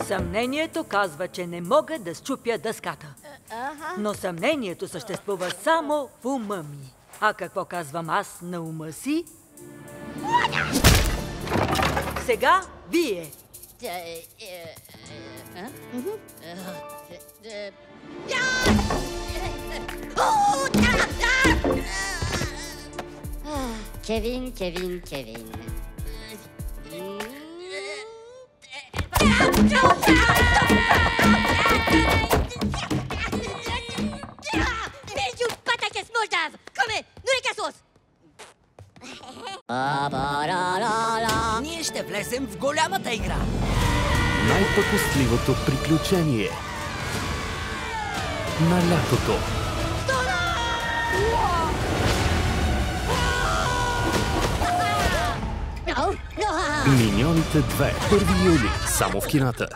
Съмнението казва, че не мога да счупя дъската. Но съмнението съществува само в ума ми. А какво казвам аз на ума си? Сега вие. Кевин. Belgium, pataques Moldav! Come, nu рекасос! Ние ще влезем в голямата игра. Най-пъкостливото приключение на лятото. Миньоните 2. 1 юли. Само в кината.